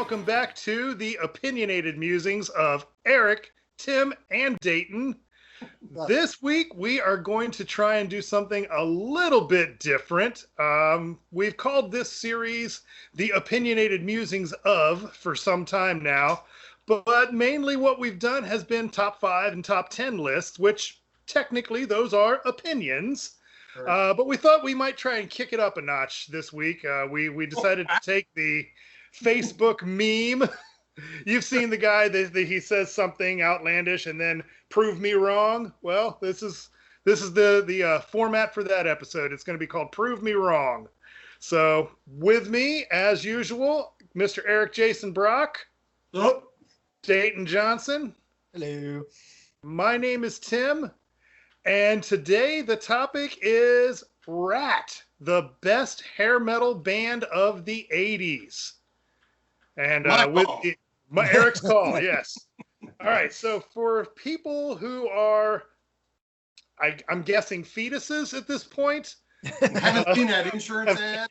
welcome back to the Opinionated Musings of Eric, Tim, and Dayton. This week, we are going to try and do something a little bit different. We've called this series the Opinionated Musings of for some time now, but mainly what we've done has been top 5 and top 10 lists, which technically those are opinions. But we thought we might try and kick it up a notch this week. We decided to take the Facebook meme. You've seen the guy that he says something outlandish and then prove me wrong. Well, this is the format for that episode. It's going to be called Prove Me Wrong. So with me, as usual, Mr. Eric Jason Brock. Hello. Dayton Johnson. Hello. My name is Tim. And today the topic is Ratt, the best hair metal band of the 80s. And Eric's call, yes. All right, so for people who are, I'm guessing fetuses at this point. Haven't seen that insurance ad.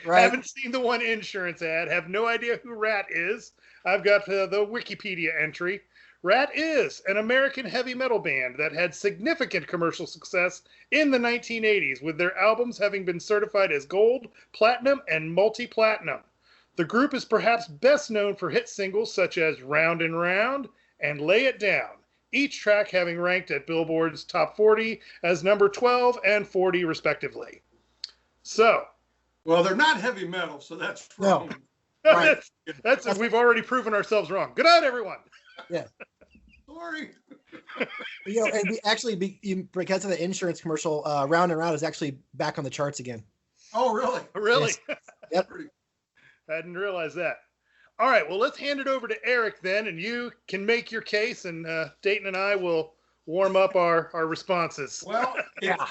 Right. Haven't seen the one insurance ad. Have no idea who Ratt is. I've got the Wikipedia entry. Ratt is an American heavy metal band that had significant commercial success in the 1980s, with their albums having been certified as gold, platinum, and multi-platinum. The group is perhaps best known for hit singles such as Round and Round and Lay It Down, each track having ranked at Billboard's Top 40 as number 12 and 40 respectively. So, well, they're not heavy metal, so that's wrong. No. Right. that's we've already proven ourselves wrong. Good night, everyone. Yeah. Sorry. And because of the insurance commercial, Round and Round is actually back on the charts again. Oh, really? Really? Yes. Yep. I didn't realize that. All right, well, let's hand it over to Eric then, and you can make your case, and Dayton and I will warm up our responses. Well,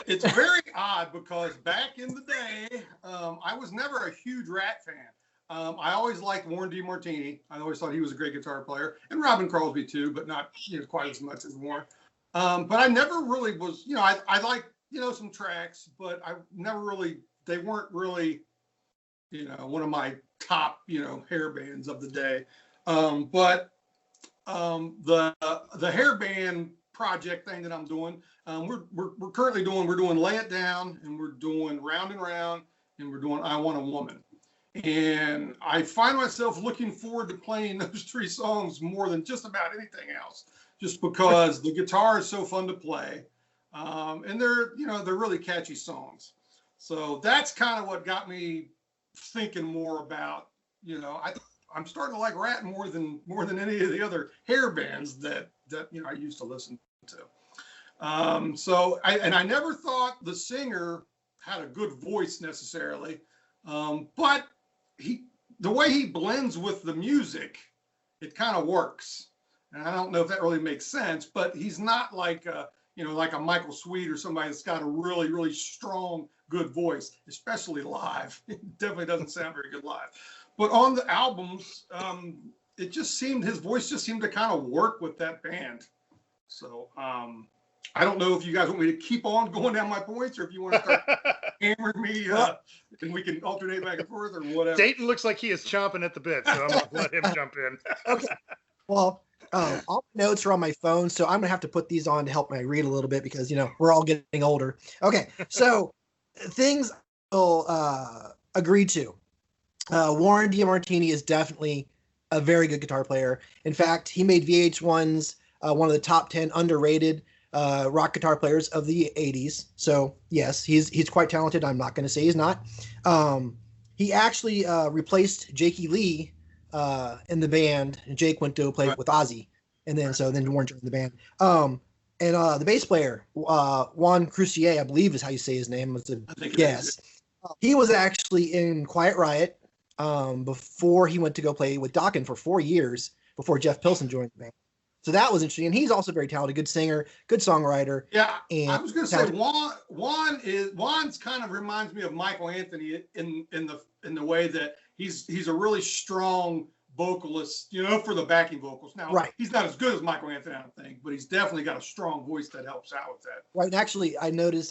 it's very odd because back in the day, I was never a huge Ratt fan. I always liked Warren DeMartini. I always thought he was a great guitar player, and Robin Crosby too, but not quite as much as Warren. But I never really was, I liked some tracks, but they weren't really, one of my top hair bands of the day. But the hair band project thing that I'm doing, we're currently doing Lay It Down, and we're doing Round and Round, and we're doing I Want a Woman. And I find myself looking forward to playing those 3 songs more than just about anything else, just because the guitar is so fun to play. And they're really catchy songs. So that's kind of what got me thinking more about, I'm starting to like Ratt more than any of the other hair bands that I used to listen to. I never thought the singer had a good voice necessarily, but the way he blends with the music, it kind of works. And I don't know if that really makes sense, but he's not like like a Michael Sweet or somebody that's got a really, really strong, good voice, especially live. It definitely doesn't sound very good live. But on the albums, his voice just seemed to kind of work with that band. So I don't know if you guys want me to keep on going down my points, or if you want to start hammering me, and we can alternate back and forth or whatever. Dayton looks like he is chomping at the bit, so I'm going to let him jump in. Okay. Well, all my notes are on my phone, so I'm going to have to put these on to help me read a little bit because, we're all getting older. Okay, so things I'll agree to. Warren DeMartini is definitely a very good guitar player. In fact, he made VH1's one of the top 10 underrated rock guitar players of the 80s. So yes, he's quite talented. I'm not going to say he's not. He actually replaced Jakey Lee in the band, and Jake went to play with Ozzy, and then Warren joined the band. And the bass player, Juan Crucier, I believe is how you say his name. Yes, he was actually in Quiet Riot before he went to go play with Dokken for 4 years before Jeff Pilson joined the band. So that was interesting, and he's also very talented, good singer, good songwriter. Yeah, and I was going to say Juan's kind of reminds me of Michael Anthony in the way that he's a really strong vocalist, for the backing vocals. Now, He's not as good as Michael Anthony, I don't think, but he's definitely got a strong voice that helps out with that. Right, and actually, I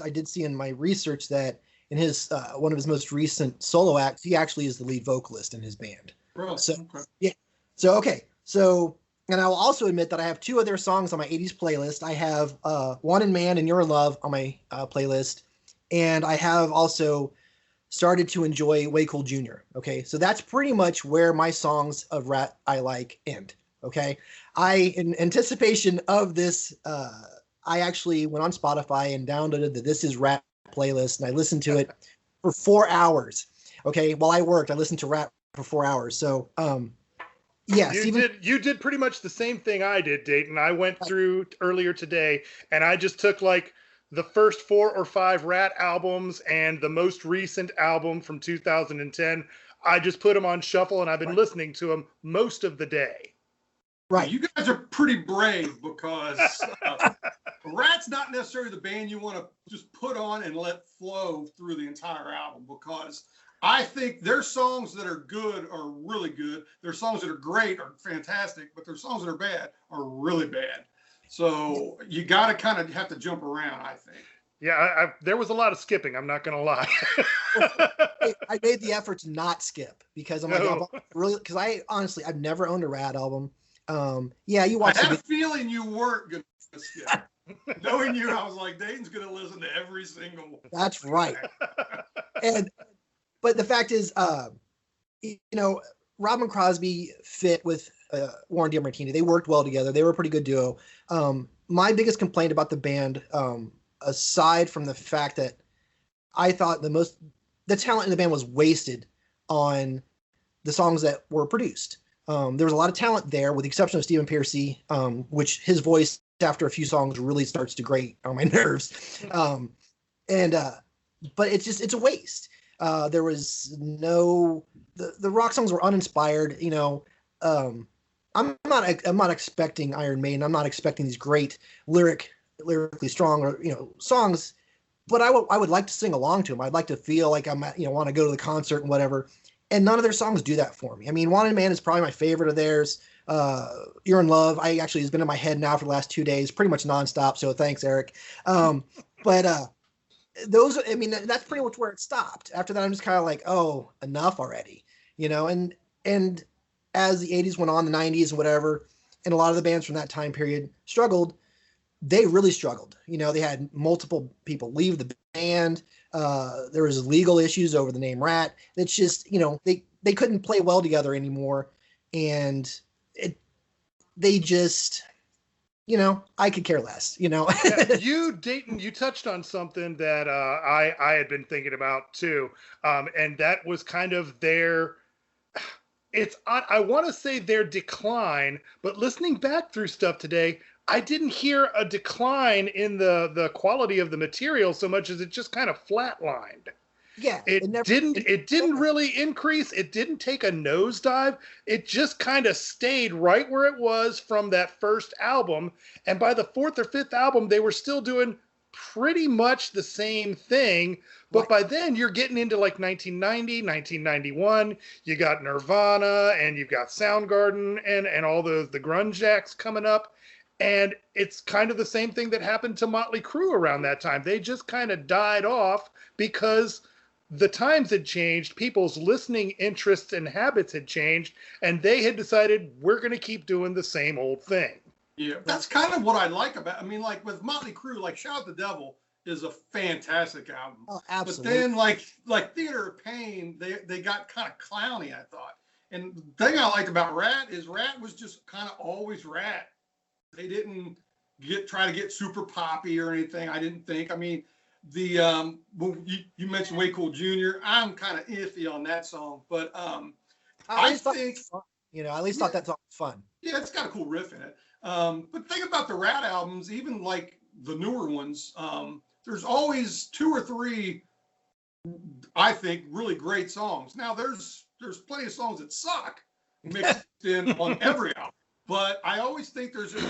did see in my research that in his one of his most recent solo acts, he actually is the lead vocalist in his band. Really? So Okay. yeah. So okay. So and I will also admit that I have two of their songs on my 80s playlist. I have Wanted Man and You're in Love on my playlist. And I have also started to enjoy Way Cool Jr. Okay. So that's pretty much where my songs of Ratt I Like end. Okay. In anticipation of this, I actually went on Spotify and downloaded the This Is Ratt playlist and I listened to it for 4 hours. Okay. While I worked, I listened to Ratt for 4 hours. So, yes, You did pretty much the same thing I did, Dayton. I went through earlier today and I just took like the first 4 or 5 Ratt albums and the most recent album from 2010. I just put them on shuffle and I've been listening to them most of the day. right. You guys are pretty brave because Ratt's not necessarily the band you want to just put on and let flow through the entire album, because I think their songs that are good are really good. Their songs that are great are fantastic, but their songs that are bad are really bad. So you got to kind of have to jump around, I think. Yeah, there was a lot of skipping. I'm not going to lie. I made the effort to not skip because I'm like, really, because I've never owned a Ratt album. Yeah, you watch. I had a feeling you weren't going to skip. Knowing you, I was like, Dayton's going to listen to every single one. That's right. But the fact is, Robin Crosby fit with Warren DeMartini. They worked well together. They were a pretty good duo. My biggest complaint about the band, aside from the fact that I thought the talent in the band was wasted on the songs that were produced. There was a lot of talent there, with the exception of Stephen Pearcy, which his voice after a few songs really starts to grate on my nerves. But it's a waste. There was the rock songs were uninspired. I'm not expecting Iron Maiden. I'm not expecting these great lyrically strong or songs, but I would like to sing along to them. I'd like to feel like I'm want to go to the concert and whatever. And none of their songs do that for me. I mean, Wanted Man is probably my favorite of theirs. You're in Love, has been in my head now for the last 2 days, pretty much nonstop. So thanks, Eric. But those, I mean, that's pretty much where it stopped. After that, I'm just kind of like, oh, enough already, and as the 80s went on, the 90s and whatever, and a lot of the bands from that time period struggled, they really struggled. They had multiple people leave the band. There was legal issues over the name Ratt. It's just, they couldn't play well together anymore. And they just, I could care less, Yeah, Dayton, you touched on something that I had been thinking about too. And that was kind of I want to say their decline, but listening back through stuff today, I didn't hear a decline in the quality of the material so much as it just kind of flatlined. Yeah. It didn't really increase. It didn't take a nosedive. It just kind of stayed right where it was from that first album. And by the 4th or 5th album, they were still doing pretty much the same thing. But by then you're getting into like 1990, 1991. You got Nirvana and you've got Soundgarden and all the grunge acts coming up. And it's kind of the same thing that happened to Motley Crue around that time. They just kind of died off because the times had changed, people's listening interests and habits had changed, and they had decided we're going to keep doing the same old thing. Yeah, that's kind of what I like about. I mean, like with Motley Crue, like Shout at the Devil is a fantastic album. Oh, absolutely. But then like Theater of Pain, they got kind of clowny, I thought. And the thing I liked about Ratt is Ratt was just kind of always Ratt. They didn't try to get super poppy or anything, I didn't think. I mean, you mentioned Way Cool Jr. I'm kind of iffy on that song, but I think I at least thought that song was fun. Yeah, it's got a cool riff in it. But think about the Ratt albums, even like the newer ones. There's always 2 or 3, I think, really great songs. Now there's plenty of songs that suck mixed in on every album, but I always think there's at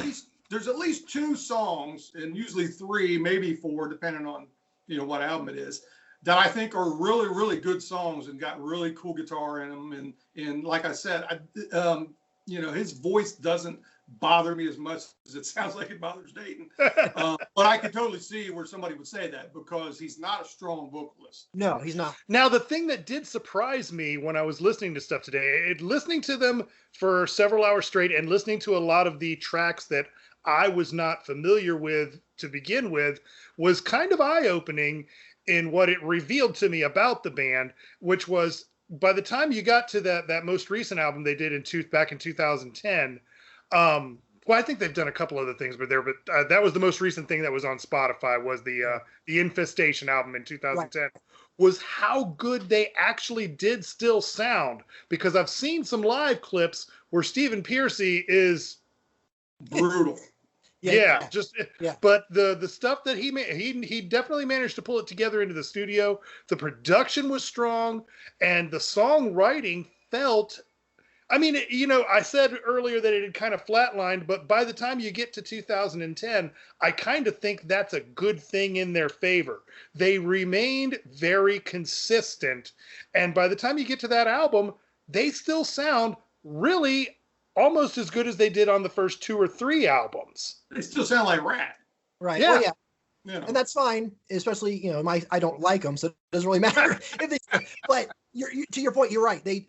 least 2 songs, and usually 3, maybe 4, depending on what album it is, that I think are really, really good songs and got really cool guitar in them. And like I said, his voice doesn't bother me as much as it sounds like it bothers Dayton. But I can totally see where somebody would say that because he's not a strong vocalist. No, he's not. Now, the thing that did surprise me when I was listening to stuff today, listening to them for several hours straight and listening to a lot of the tracks that I was not familiar with to begin with, was kind of eye-opening in what it revealed to me about the band, which was by the time you got to that most recent album they did back in 2010, well, I think they've done a couple other things, but that was the most recent thing that was on Spotify was the Infestation album in 2010. Right. Was how good they actually did still sound, because I've seen some live clips where Stephen Pearcy is brutal. Yeah. But the stuff that he definitely managed to pull it together into the studio. The production was strong, and the songwriting felt. I mean, I said earlier that it had kind of flatlined, but by the time you get to 2010, I kind of think that's a good thing in their favor. They remained very consistent, and by the time you get to that album, they still sound really almost as good as they did on the first 2 or 3 albums. They still sound like Ratt. Right. Yeah. Well, yeah. And that's fine, especially, I don't like them, so it doesn't really matter. But to your point, you're right. They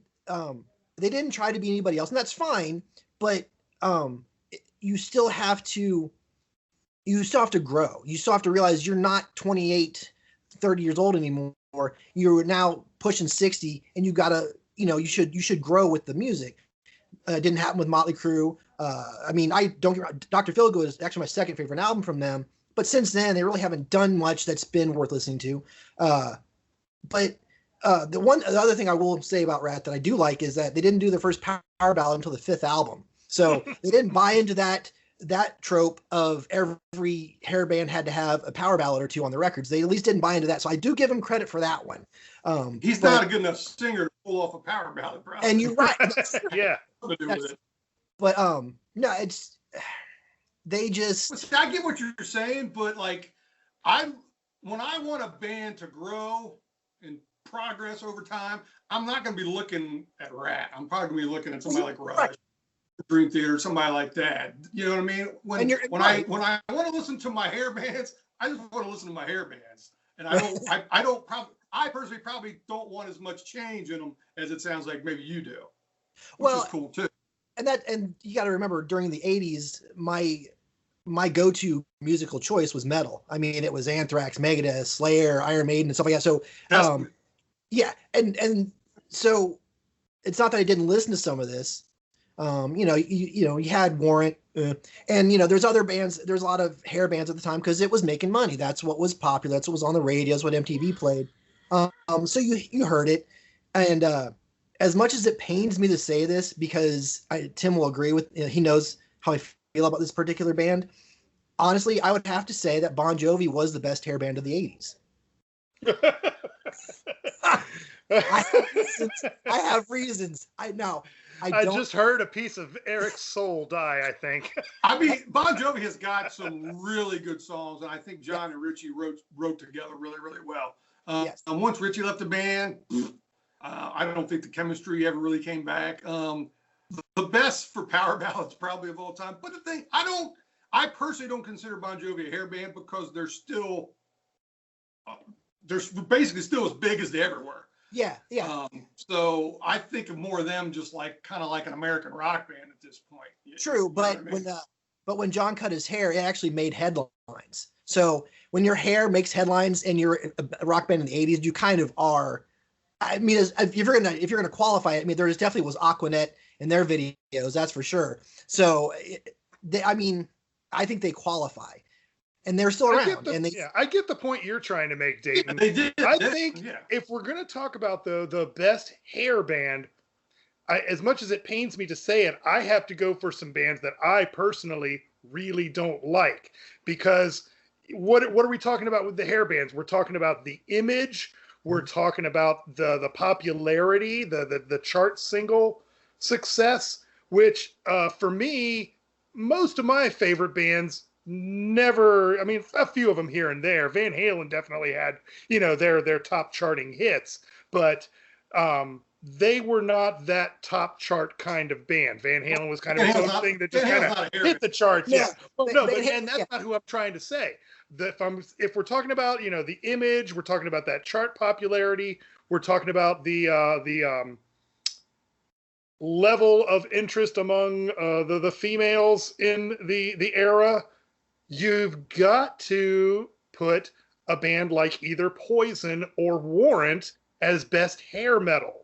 didn't try to be anybody else, and that's fine, but you still have to grow. You still have to realize you're not 28, 30 years old anymore. You're now pushing 60, and you gotta, you should grow with the music. It didn't happen with Motley Crue. Dr. Feelgood is actually my second favorite album from them, but since then they really haven't done much that's been worth listening to. But the other thing I will say about Ratt that I do like is that they didn't do their first power ballad until the 5th album. So they didn't buy into that trope of every hair band had to have a power ballad or 2 on the records. They at least didn't buy into that. So I do give him credit for that one. He's not a good enough singer to pull off a power ballad, probably. And you're right. Yeah. But no, it's they just. I get what you're saying, but when I want a band to grow and progress over time, I'm not going to be looking at Ratt. I'm probably going to be looking at somebody like Rush, right. Dream Theater, somebody like that. You know what I mean? When I want to listen to my hair bands, I just want to listen to my hair bands, and I personally probably don't want as much change in them as it sounds like maybe you do, which is cool too. And you got to remember, during the 80s, my go-to musical choice was metal. I mean, it was Anthrax, Megadeth, Slayer, Iron Maiden, and stuff like that. So, yeah, and so it's not that I didn't listen to some of this. You had Warrant, and there's other bands. There's a lot of hair bands at the time because it was making money. That's what was popular. That's what was on the radio. That's what MTV played. So you heard it, and as much as it pains me to say this, because Tim will agree with, he knows how I feel about this particular band. Honestly, I would have to say that Bon Jovi was the best hair band of the 80s. I have reasons. I just heard a piece of Eric's soul die, I think. I mean, Bon Jovi has got some really good songs, and I think John and Richie wrote together really, really well. Yes. Once Richie left the band, I don't think the chemistry ever really came back. The best for power ballads probably of all time. But the thing, I personally don't consider Bon Jovi a hair band because they're basically still as big as they ever were. Yeah. So I think of more of them just kind of like an American rock band at this point. True, but when John cut his hair, it actually made headlines. So when your hair makes headlines and you're a rock band in the 80s, you kind of are. I mean, if you're gonna qualify it, I mean, there definitely was Aquanet in their videos, that's for sure. So, I think they qualify, and they're still around. I get the point you're trying to make, Dayton. Yeah, they did. I think if we're gonna talk about the best hair band, as much as it pains me to say it, I have to go for some bands that I personally really don't like, because what are we talking about with the hair bands? We're talking about the image. We're talking about the popularity, the chart single success, which for me, most of my favorite bands never, I mean, a few of them here and there. Van Halen definitely had, their top charting hits, but they were not that top chart kind of band. Van Halen was kind of something that just kind of hit the charts. Yeah. Well, no, but and that's not who I'm trying to say. If we're talking about, you know, the image, we're talking about that chart popularity, we're talking about the level of interest among the females in the era, you've got to put a band like either Poison or Warrant as best hair metal.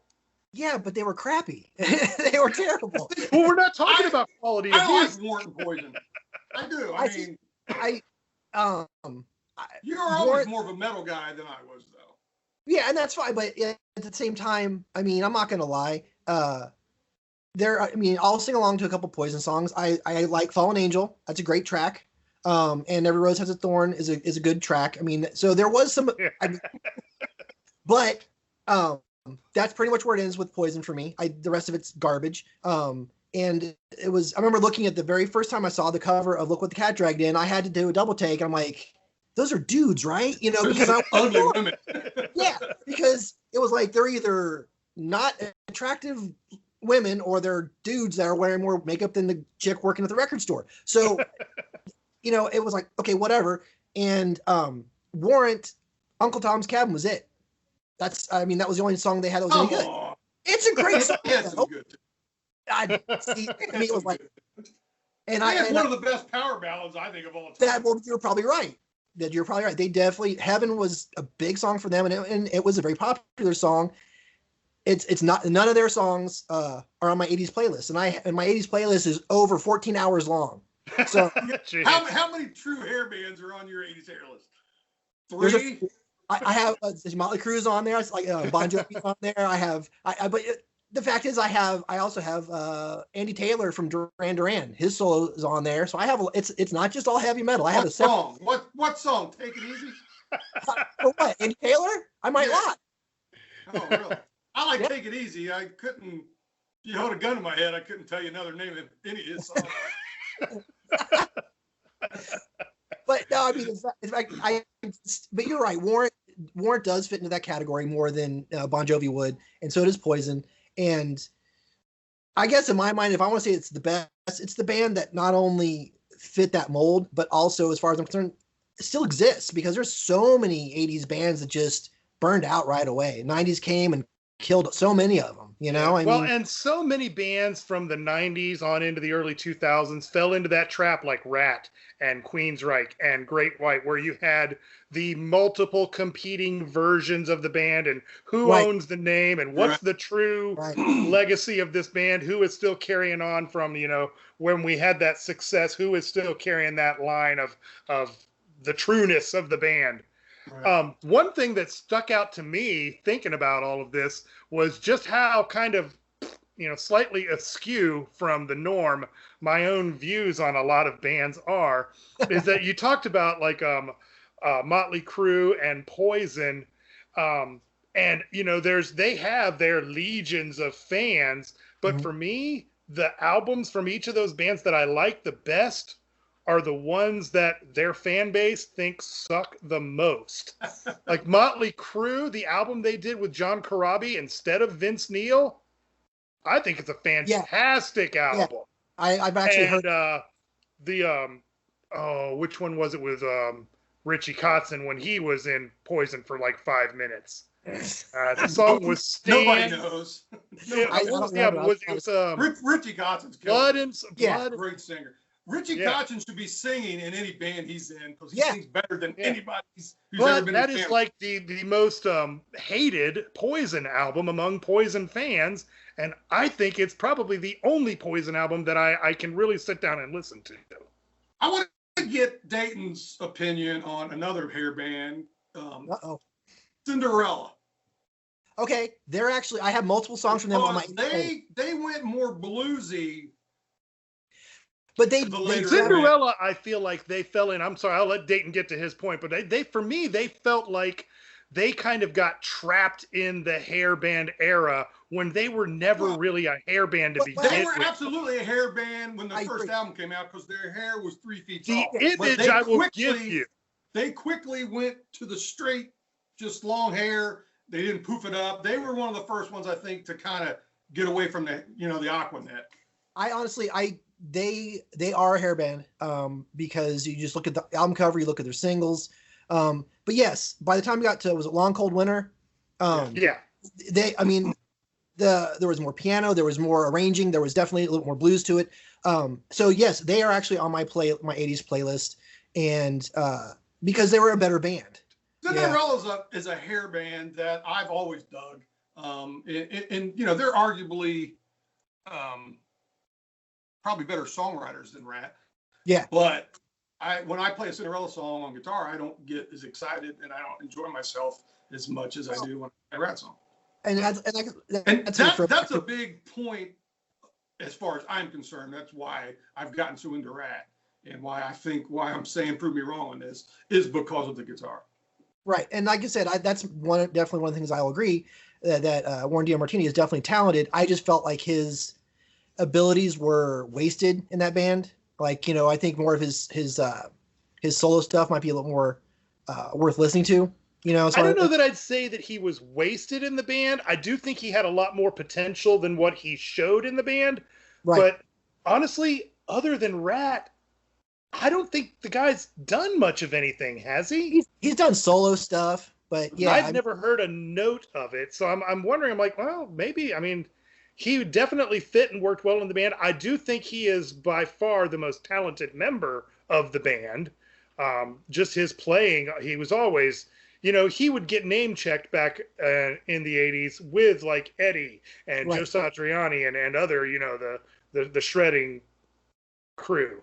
Yeah, but they were crappy. They were terrible. Well, we're not talking about quality of music. I like Warrant and Poison. I do. You're always more of a metal guy than I was, though. Yeah, and that's fine. But at the same time, I mean, I'm not gonna lie. I'll sing along to a couple Poison songs. I like Fallen Angel. That's a great track. And Every Rose Has a Thorn is a good track. I mean, so there was some, but that's pretty much where it ends with Poison for me. The rest of it's garbage. And it was, I remember looking at the very first time I saw the cover of Look What the Cat Dragged In, I had to do a double take. And I'm like, those are dudes, right? You know, because ugly women. Yeah, because it was like they're either not attractive women or they're dudes that are wearing more makeup than the chick working at the record store. So, you know, it was like, okay, whatever. And Warrant, Uncle Tom's Cabin was it. That was the only song they had that was any good. It's a great song. It's good. It was like, it's one of the best power ballads I think of all time. You're probably right. They definitely, Heaven was a big song for them, and it was a very popular song. It's not, none of their songs are on my 80s playlist, and my 80s playlist is over 14 hours long. So how many true hair bands are on your 80s hair list? 3? I have Motley Crue's on there. It's like Bon Jovi's on there. But the fact is, I also have Andy Taylor from Duran Duran. His solo is on there. So I have it's not just all heavy metal. I have a song. What song? Take It Easy. For what? Andy Taylor? I might not. Oh, really? I like Take It Easy. I couldn't. If you hold a gun to my head, I couldn't tell you another name of any of his songs. But no, I mean, in fact, but you're right. Warrant does fit into that category more than Bon Jovi would, and so does Poison. And I guess in my mind, if I want to say it's the best, it's the band that not only fit that mold, but also, as far as I'm concerned, still exists, because there's so many 80s bands that just burned out right away. 90s came and killed so many of them, you know? And so many bands from the 90s on into the early 2000s fell into that trap, like Ratt and Queensryche and Great White, where you had the multiple competing versions of the band and who owns the name and what's the true legacy of this band, who is still carrying on from, you know, when we had that success, who is still carrying that line of the trueness of the band. Right. One thing that stuck out to me thinking about all of this was just how kind of, you know, slightly askew from the norm my own views on a lot of bands are, is that you talked about like Motley Crue and Poison, and you know, they have their legions of fans, but for me, the albums from each of those bands that I like the best are the ones that their fan base thinks suck the most. Like Motley Crue, the album they did with John Corabi instead of Vince Neil, I think it's a fantastic album. Yeah. I've actually heard which one was it with Richie Kotzen when he was in Poison for like 5 minutes? The song was Stand. Nobody knows. It was Richie Kotzen's Blood and Blood. Great singer. Richie Kotzen should be singing in any band he's in, because he sings better than anybody who's ever been in that is like the most hated Poison album among Poison fans, and I think it's probably the only Poison album that I can really sit down and listen to. I want to get Dayton's opinion on another hair band, Cinderella. Okay, they're actually, I have multiple songs from them on my. They went more bluesy. But Cinderella, I feel like they fell in. I'm sorry, I'll let Dayton get to his point, but they for me, they felt like they kind of got trapped in the hair band era when they were never really a hair band to begin with. They were absolutely a hair band when the first album came out, because their hair was 3 feet tall. The image I will give you. They quickly went to the straight, just long hair. They didn't poof it up. They were one of the first ones, I think, to kind of get away from the Aquanet. I honestly, they are a hair band because you just look at the album cover, you look at their singles. But yes, by the time we got to, was it Long Cold Winter? Yeah. There was more piano, there was more arranging, there was definitely a little more blues to it. So yes, they are actually on my 80s playlist, and because they were a better band. Cinderella is a hair band that I've always dug. And they're arguably probably better songwriters than Ratt. Yeah. But when I play a Cinderella song on guitar, I don't get as excited and I don't enjoy myself as much as I do when I play a Ratt song. And that's a big point as far as I'm concerned. That's why I've gotten so into Ratt, and why I'm saying prove me wrong on this is because of the guitar. Right, and like I said, that's definitely one of the things I'll agree that Warren Martini is definitely talented. I just felt like his abilities were wasted in that band. Like, I think more of his solo stuff might be a little more worth listening to. I don't know that I'd say that he was wasted in the band. I do think he had a lot more potential than what he showed in the band. Right. But honestly, other than Ratt, I don't think the guy's done much of anything, has he? He's done solo stuff, but yeah. I've never heard a note of it. So I'm wondering, I'm like, well, maybe, he definitely fit and worked well in the band. I do think he is by far the most talented member of the band. Just his playing, he was always... he would get name checked back in the 80s with like Eddie and Joe Satriani and other, the shredding crew.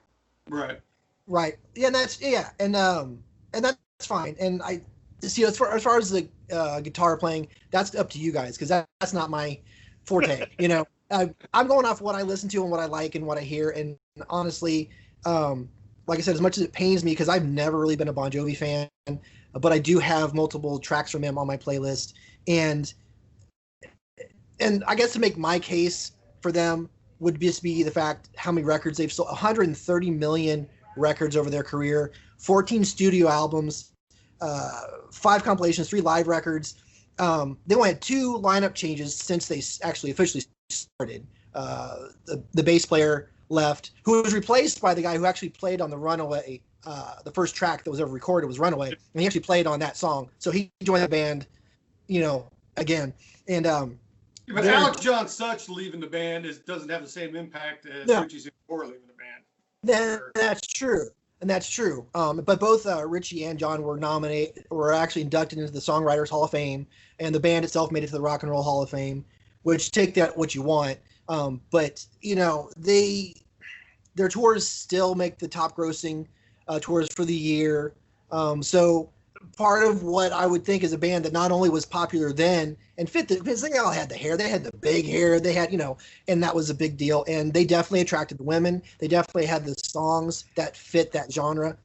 Right. Right. Yeah, and that's fine. And I see, as far as the guitar playing, that's up to you guys, because that's not my forte. I'm going off what I listen to and what I like and what I hear. And honestly, like I said, as much as it pains me, because I've never really been a Bon Jovi fan, but I do have multiple tracks from him on my playlist. And I guess to make my case for them would just be the fact how many records they've sold. 130 million records over their career, 14 studio albums, 5 compilations, 3 live records. They only had 2 lineup changes since they actually officially started. The bass player left, who was replaced by the guy who actually played on the Runaway. The first track that was ever recorded was Runaway, and he actually played on that song. So he joined the band, again. And but Alex John Such leaving the band doesn't have the same impact as Richie Sambora leaving the band. That's true. And that's true. But both Richie and John were actually inducted into the Songwriters Hall of Fame, and the band itself made it to the Rock and Roll Hall of Fame, which take that what you want. But their tours still make the top grossing tours for the year. So part of what I would think is a band that not only was popular then and fit because they all had the hair, they had the big hair, they had, and that was a big deal. And they definitely attracted women. They definitely had the songs that fit that genre.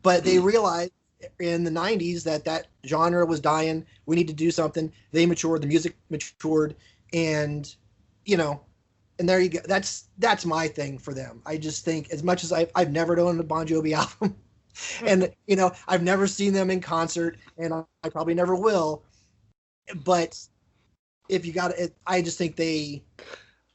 But they realized in the 90s that genre was dying. We need to do something. They matured, the music matured, and there you go. That's my thing for them. I just think, as much as I've never done a Bon Jovi album, and I've never seen them in concert, and I probably never will. But if you got it, I just think they.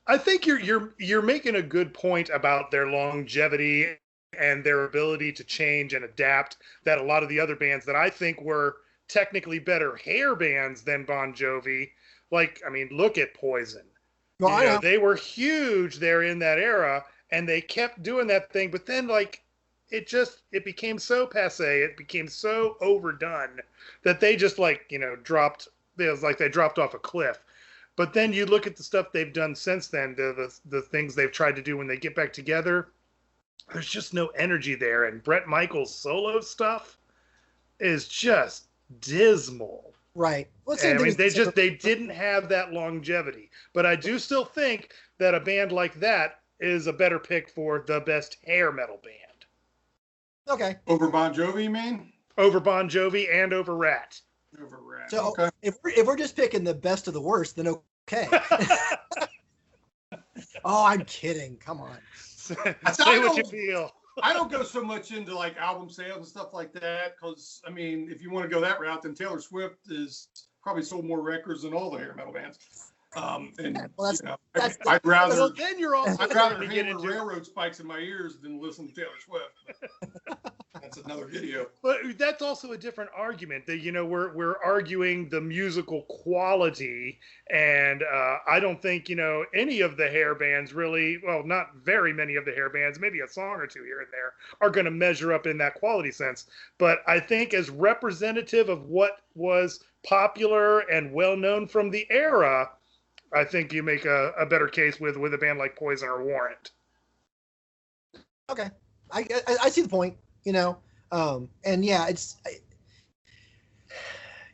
I think you're making a good point about their longevity and their ability to change and adapt. That a lot of the other bands that I think were technically better hair bands than Bon Jovi, look at Poison. Well, they were huge there in that era, and they kept doing that thing. But then, it became so passé, it became so overdone that they just dropped. It was like they dropped off a cliff. But then you look at the stuff they've done since then, the things they've tried to do when they get back together. There's just no energy there, and Bret Michaels' solo stuff is just dismal. Right. Well, they didn't have that longevity. But I do still think that a band like that is a better pick for the best hair metal band. Okay. Over Bon Jovi, you mean? Over Bon Jovi and over Ratt. Over Ratt. So okay. if we're just picking the best of the worst, then okay. Oh, I'm kidding. Come on. Say what you feel. I don't go so much into album sales and stuff like that because, if you want to go that route, then Taylor Swift is probably sold more records than all the hair metal bands. And Well, I'd rather Well, then you're also I'd rather starting to get hammer into railroad spikes in my ears than listen to Taylor Swift. But that's another video. But that's also a different argument that, we're arguing the musical quality. And I don't think, any of the hair bands really, well, not very many of the hair bands, maybe a song or two here and there are going to measure up in that quality sense. But I think as representative of what was popular and well known from the era, I think you make a better case with a band like Poison or Warrant. Okay. I see the point, and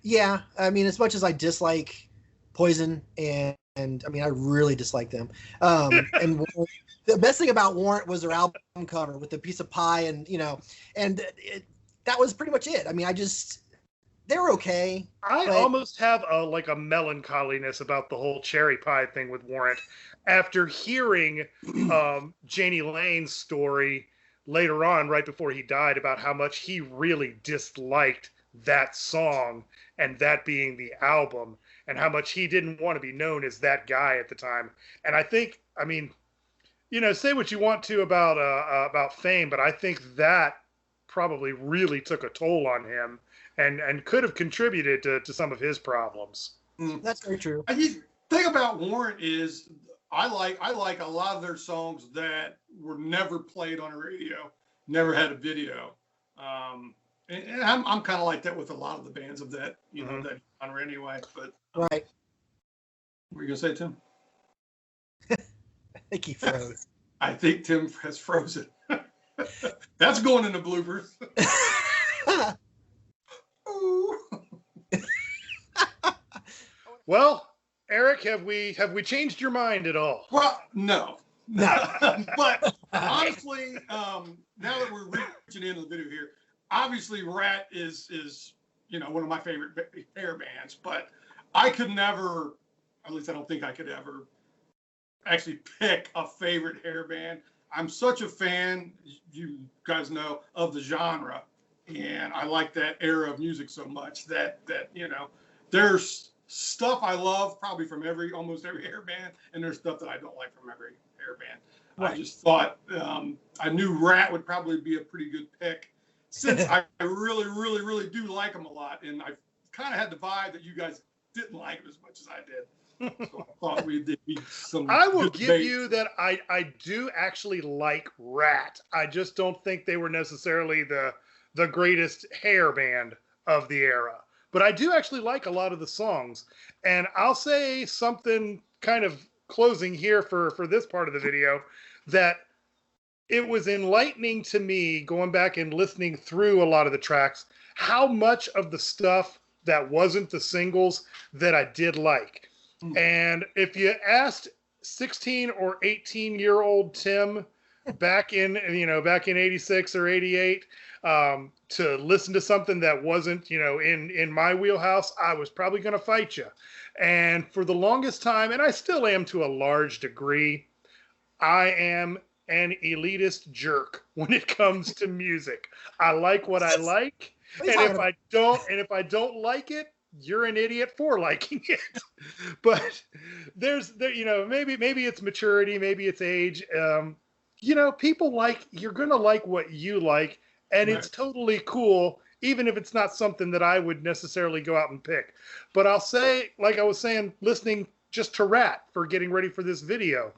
yeah, I mean, as much as I dislike Poison and I mean, I really dislike them. And the best thing about Warrant was their album cover with the piece of pie and, that was pretty much it. I mean, they were okay. I almost have a melancholiness about the whole cherry pie thing with Warrant after hearing Janie Lane's story later on, right before he died, about how much he really disliked that song and that being the album, and how much he didn't want to be known as that guy at the time. And I think, I mean, say what you want to about fame, but I think that probably really took a toll on him and could have contributed to some of his problems. That's very true. The thing about Warrant is I like a lot of their songs that were never played on a radio, never had a video. And I'm kind of like that with a lot of the bands of that, that genre anyway. But right. What were you gonna say, Tim? I think he froze. I think Tim has frozen. That's going in the bloopers. Well, Eric, have we changed your mind at all? Well, no. But honestly, now that we're reaching into the video here, obviously Ratt is one of my favorite hair bands, but I could never, at least I don't think I could ever actually pick a favorite hair band. I'm such a fan, you guys know, of the genre, and I like that era of music so much that there's stuff I love probably from almost every hair band, and there's stuff that I don't like from every hair band. Right. I just thought I knew Ratt would probably be a pretty good pick, since I really, really, really do like them a lot, and I kind of had the vibe that you guys didn't like them as much as I did. So I thought we'd be some. I will give you that I do actually like Ratt. I just don't think they were necessarily the greatest hair band of the era. But I do actually like a lot of the songs. And I'll say something kind of closing here for this part of the video, that it was enlightening to me going back and listening through a lot of the tracks, how much of the stuff that wasn't the singles that I did like. And if you asked 16 or 18-year-old Tim back in 86 or 88 to listen to something that wasn't, in my wheelhouse, I was probably going to fight you. And for the longest time, and I still am to a large degree, I am an elitist jerk when it comes to music. I like what I like, and if I don't like it, you're an idiot for liking it. But maybe it's maturity, maybe it's age. People you're going to like what you like, and right. It's totally cool, even if it's not something that I would necessarily go out and pick. But I'll say, like I was saying, listening just to Ratt for getting ready for this video,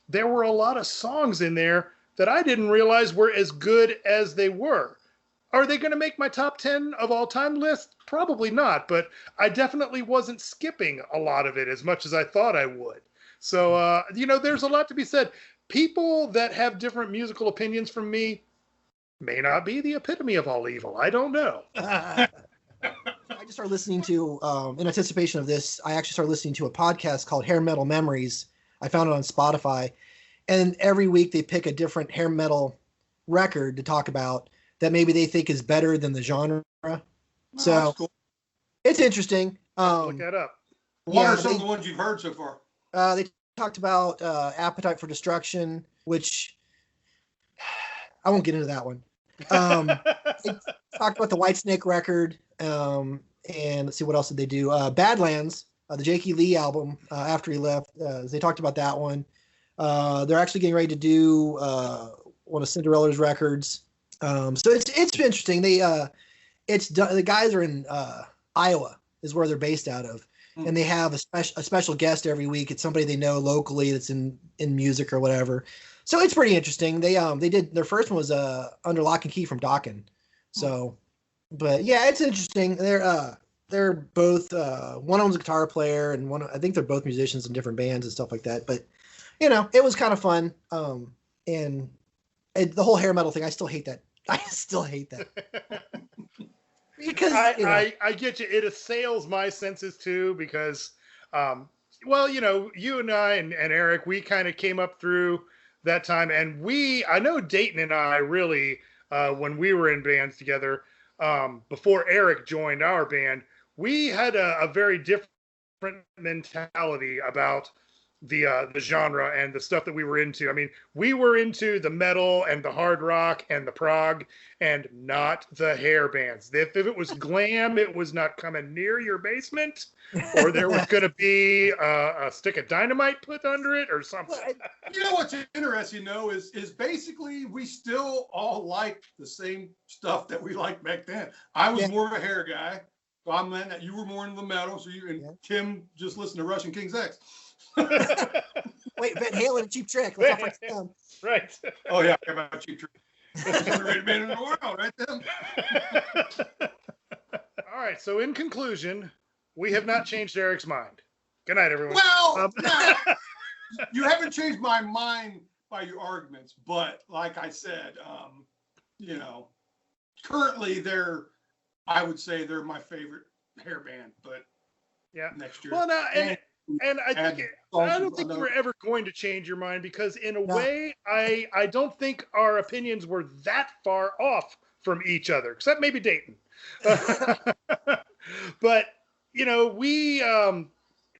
there were a lot of songs in there that I didn't realize were as good as they were. Are they going to make my top 10 of all time list? Probably not, but I definitely wasn't skipping a lot of it as much as I thought I would. So, there's a lot to be said. People that have different musical opinions from me may not be the epitome of all evil. I don't know. I just started listening to, in anticipation of this, I actually started listening to a podcast called Hair Metal Memories. I found it on Spotify. And every week they pick a different hair metal record to talk about that maybe they think is better than the genre. So cool. It's interesting. Look that up. What are some of the ones you've heard so far? They talked about Appetite for Destruction, which I won't get into that one. talked about the Whitesnake record, and let's see, what else did they do? Badlands, the Jakey Lee album, after he left. They talked about that one. They're actually getting ready to do one of Cinderella's records. So it's interesting. The guys are in Iowa is where they're based out of, and they have a special guest every week. It's somebody they know locally that's in music or whatever. So it's pretty interesting. They did their first one was Under Lock and Key from Dokken. So, but yeah, it's interesting. They're both one of them's a guitar player and I think they're both musicians in different bands and stuff like that. But it was kind of fun. And the whole hair metal thing, I still hate that. Because I get you. It assails my senses too because, you and I and Eric, we kind of came up through that time, and I know Dayton and I really, when we were in bands together, before Eric joined our band, we had a very different mentality about the genre and the stuff that we were into. I mean, we were into the metal and the hard rock and the prog and not the hair bands. If it was glam, it was not coming near your basement, or there was going to be a stick of dynamite put under it or something. You know what's interesting, though, is basically we still all like the same stuff that we liked back then. I was more of a hair guy, so I'm glad that you were more into the metal. So Tim just listened to Russian King's X. Wait, Van Halen and Cheap Trick. Let's not down. Right. Oh yeah, I about Cheap Trick. That's the underrated band in the world, right there. All right. So in conclusion, we have not changed Eric's mind. Good night, everyone. Well, you haven't changed my mind by your arguments, but like I said, currently I would say they're my favorite hair band, but next year. Well, no, and I don't think we're ever going to change your mind because in a way, I don't think our opinions were that far off from each other, except maybe Dayton. But, we,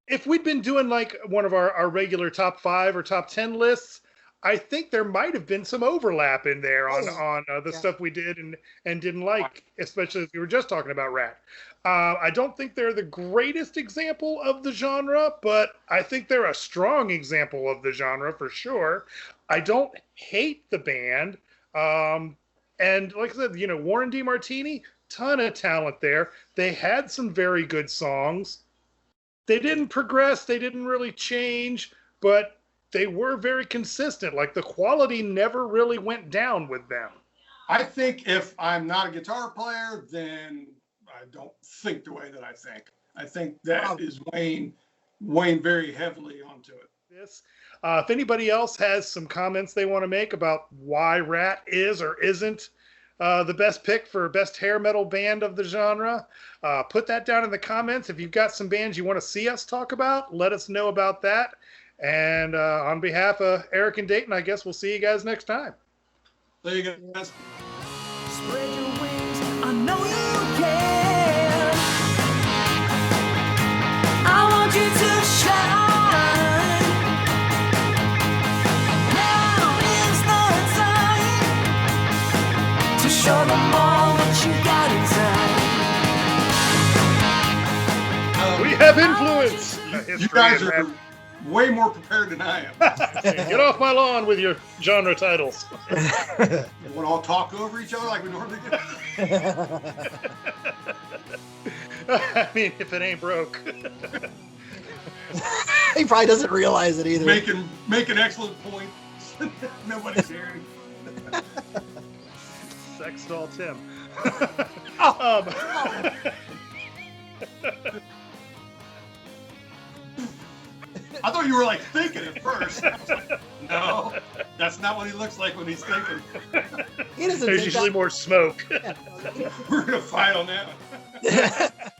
if we'd been doing like one of our regular top 5 or top 10 lists, I think there might have been some overlap in there on the stuff we did and didn't like, especially as we were just talking about Ratt. I don't think they're the greatest example of the genre, but I think they're a strong example of the genre for sure. I don't hate the band. And like I said, Warren DeMartini, ton of talent there. They had some very good songs. They didn't progress. They didn't really change, but they were very consistent. Like the quality never really went down with them. I think if I'm not a guitar player, then I don't think the way that I think. I think that is weighing very heavily onto it. Yes. If anybody else has some comments they want to make about why Ratt is or isn't the best pick for best hair metal band of the genre, put that down in the comments. If you've got some bands you want to see us talk about, let us know about that. And on behalf of Eric and Dayton, I guess we'll see you guys next time. There you go, guys. Spread your wings, I know you can. I want you to shine. Now is the time to show them all what you got inside. We have influence. You guys are way more prepared than I am. Get off my lawn with your genre titles. You want to all talk over each other like we normally do? I mean, if it ain't broke. He probably doesn't realize it either. Make an excellent point. Nobody's hearing. Sex doll Tim. I thought you were like thinking at first. I was like, no, that's not what he looks like when he's thinking. He doesn't There's think usually that. more smoke. Yeah. We're gonna fight on that one.